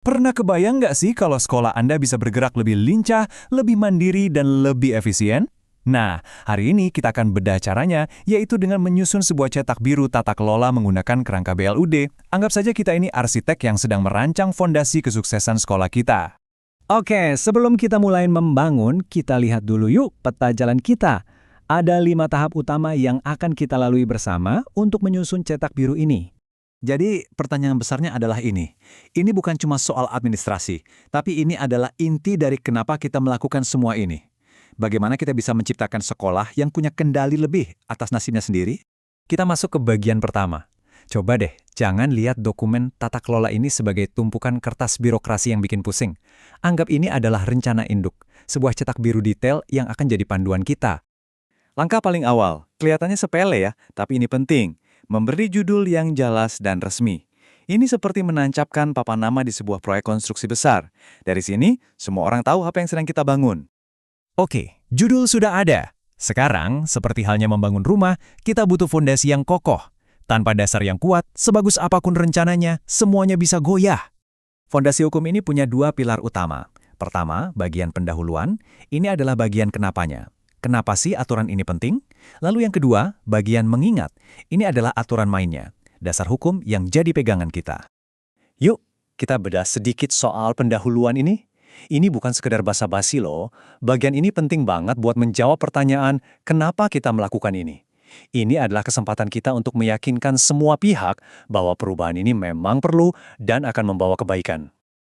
Pernah kebayang nggak sih kalau sekolah Anda bisa bergerak lebih lincah, lebih mandiri, dan lebih efisien? Nah, hari ini kita akan bedah caranya, yaitu dengan menyusun sebuah cetak biru tata kelola menggunakan kerangka BLUD. Anggap saja kita ini arsitek yang sedang merancang fondasi kesuksesan sekolah kita. Oke, sebelum kita mulai membangun, kita lihat dulu yuk peta jalan kita. Ada 5 tahap utama yang akan kita lalui bersama untuk menyusun cetak biru ini. Jadi pertanyaan besarnya adalah ini. Ini bukan cuma soal administrasi, tapi ini adalah inti dari kenapa kita melakukan semua ini. Bagaimana kita bisa menciptakan sekolah yang punya kendali lebih atas nasibnya sendiri? Kita masuk ke bagian pertama. Coba deh, jangan lihat dokumen tata kelola ini sebagai tumpukan kertas birokrasi yang bikin pusing. Anggap ini adalah rencana induk, sebuah cetak biru detail yang akan jadi panduan kita. Langkah paling awal, kelihatannya sepele ya, tapi ini penting. Memberi judul yang jelas dan resmi. Ini seperti menancapkan papan nama di sebuah proyek konstruksi besar. Dari sini, semua orang tahu apa yang sedang kita bangun. Oke, judul sudah ada. Sekarang, seperti halnya membangun rumah, kita butuh fondasi yang kokoh. Tanpa dasar yang kuat, sebagus apapun rencananya, semuanya bisa goyah. Fondasi hukum ini punya 2 pilar utama. Pertama, bagian pendahuluan. Ini adalah bagian kenapanya. Kenapa sih aturan ini penting? Lalu yang kedua, bagian mengingat. Ini adalah aturan mainnya, dasar hukum yang jadi pegangan kita. Yuk, kita bedah sedikit soal pendahuluan ini. Ini bukan sekedar basa-basi loh. Bagian ini penting banget buat menjawab pertanyaan, kenapa kita melakukan ini? Ini adalah kesempatan kita untuk meyakinkan semua pihak bahwa perubahan ini memang perlu dan akan membawa kebaikan.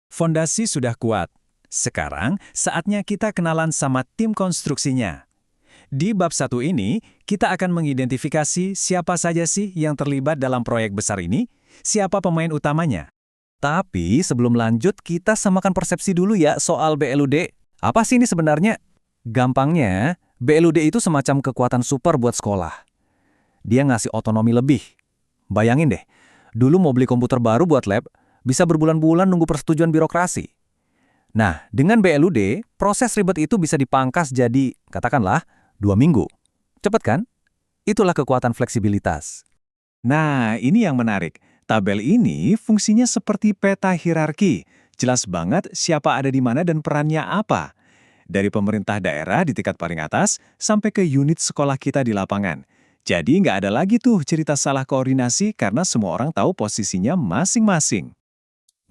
Fondasi sudah kuat. Sekarang, saatnya kita kenalan sama tim konstruksinya. Di bab 1 ini, kita akan mengidentifikasi siapa saja sih yang terlibat dalam proyek besar ini, siapa pemain utamanya. Tapi sebelum lanjut, kita samakan persepsi dulu ya soal BLUD. Apa sih ini sebenarnya? Gampangnya, BLUD itu semacam kekuatan super buat sekolah. Dia ngasih otonomi lebih. Bayangin deh, dulu mau beli komputer baru buat lab, bisa berbulan-bulan nunggu persetujuan birokrasi. Nah, dengan BLUD, proses ribet itu bisa dipangkas jadi, katakanlah, 2 minggu. Cepet kan? Itulah kekuatan fleksibilitas. Nah, ini yang menarik. Tabel ini fungsinya seperti peta hierarki. Jelas banget siapa ada di mana dan perannya apa. Dari pemerintah daerah di tingkat paling atas sampai ke unit sekolah kita di lapangan. Jadi nggak ada lagi tuh cerita salah koordinasi karena semua orang tahu posisinya masing-masing.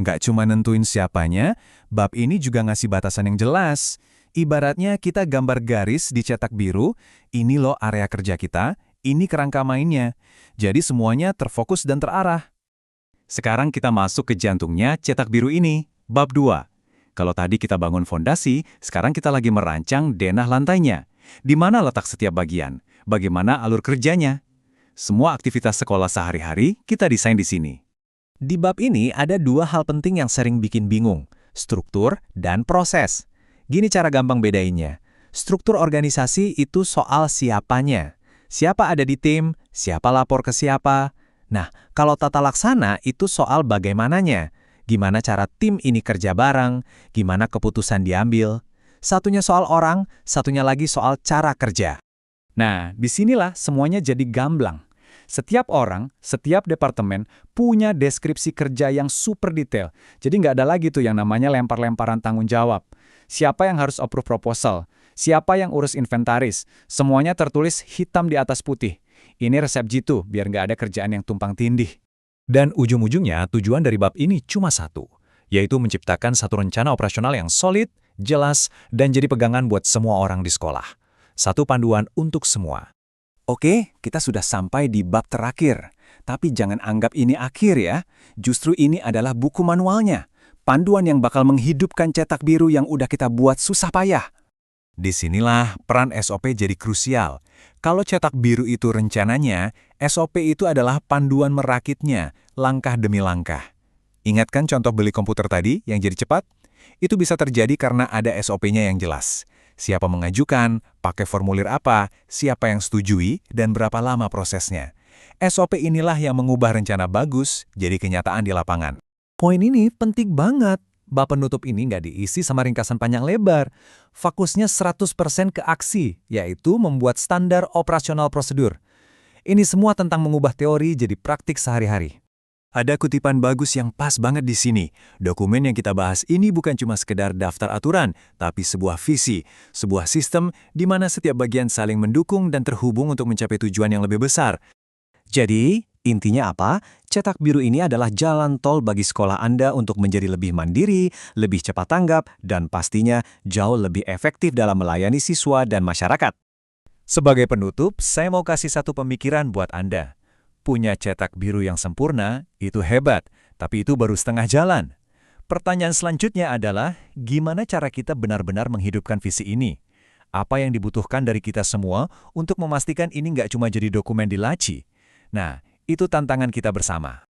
Nggak cuma nentuin siapanya, bab ini juga ngasih batasan yang jelas. Ibaratnya kita gambar garis di cetak biru, ini loh area kerja kita, ini kerangka mainnya. Jadi semuanya terfokus dan terarah. Sekarang kita masuk ke jantungnya cetak biru ini, bab 2. Kalau tadi kita bangun fondasi, sekarang kita lagi merancang denah lantainya. Di mana letak setiap bagian? Bagaimana alur kerjanya? Semua aktivitas sekolah sehari-hari kita desain di sini. Di bab ini ada 2 hal penting yang sering bikin bingung, struktur dan proses. Gini cara gampang bedainnya. Struktur organisasi itu soal siapanya. Siapa ada di tim, siapa lapor ke siapa. Nah, kalau tata laksana itu soal bagaimananya. Gimana cara tim ini kerja bareng, gimana keputusan diambil. Satunya soal orang, satunya lagi soal cara kerja. Nah, disinilah semuanya jadi gamblang. Setiap orang, setiap departemen punya deskripsi kerja yang super detail. Jadi nggak ada lagi tuh yang namanya lempar-lemparan tanggung jawab. Siapa yang harus approve proposal? Siapa yang urus inventaris? Semuanya tertulis hitam di atas putih. Ini resep jitu, biar nggak ada kerjaan yang tumpang tindih. Dan ujung-ujungnya tujuan dari bab ini cuma satu, yaitu menciptakan satu rencana operasional yang solid, jelas, dan jadi pegangan buat semua orang di sekolah. Satu panduan untuk semua. Oke, kita sudah sampai di bab terakhir. Tapi jangan anggap ini akhir ya. Justru ini adalah buku manualnya. Panduan yang bakal menghidupkan cetak biru yang udah kita buat susah payah. Disinilah peran SOP jadi krusial. Kalau cetak biru itu rencananya, SOP itu adalah panduan merakitnya, langkah demi langkah. Ingatkan contoh beli komputer tadi yang jadi cepat? Itu bisa terjadi karena ada SOP-nya yang jelas. Siapa mengajukan, pakai formulir apa, siapa yang setujui, dan berapa lama prosesnya. SOP inilah yang mengubah rencana bagus jadi kenyataan di lapangan. Poin ini penting banget. Bab penutup ini nggak diisi sama ringkasan panjang lebar. Fokusnya 100% ke aksi, yaitu membuat standar operasional prosedur. Ini semua tentang mengubah teori jadi praktik sehari-hari. Ada kutipan bagus yang pas banget di sini. Dokumen yang kita bahas ini bukan cuma sekedar daftar aturan, tapi sebuah visi, sebuah sistem di mana setiap bagian saling mendukung dan terhubung untuk mencapai tujuan yang lebih besar. Jadi, intinya apa? Cetak biru ini adalah jalan tol bagi sekolah Anda untuk menjadi lebih mandiri, lebih cepat tanggap, dan pastinya jauh lebih efektif dalam melayani siswa dan masyarakat. Sebagai penutup, saya mau kasih satu pemikiran buat Anda. Punya cetak biru yang sempurna, itu hebat, tapi itu baru setengah jalan. Pertanyaan selanjutnya adalah, gimana cara kita benar-benar menghidupkan visi ini? Apa yang dibutuhkan dari kita semua untuk memastikan ini nggak cuma jadi dokumen di laci? Nah, itu tantangan kita bersama.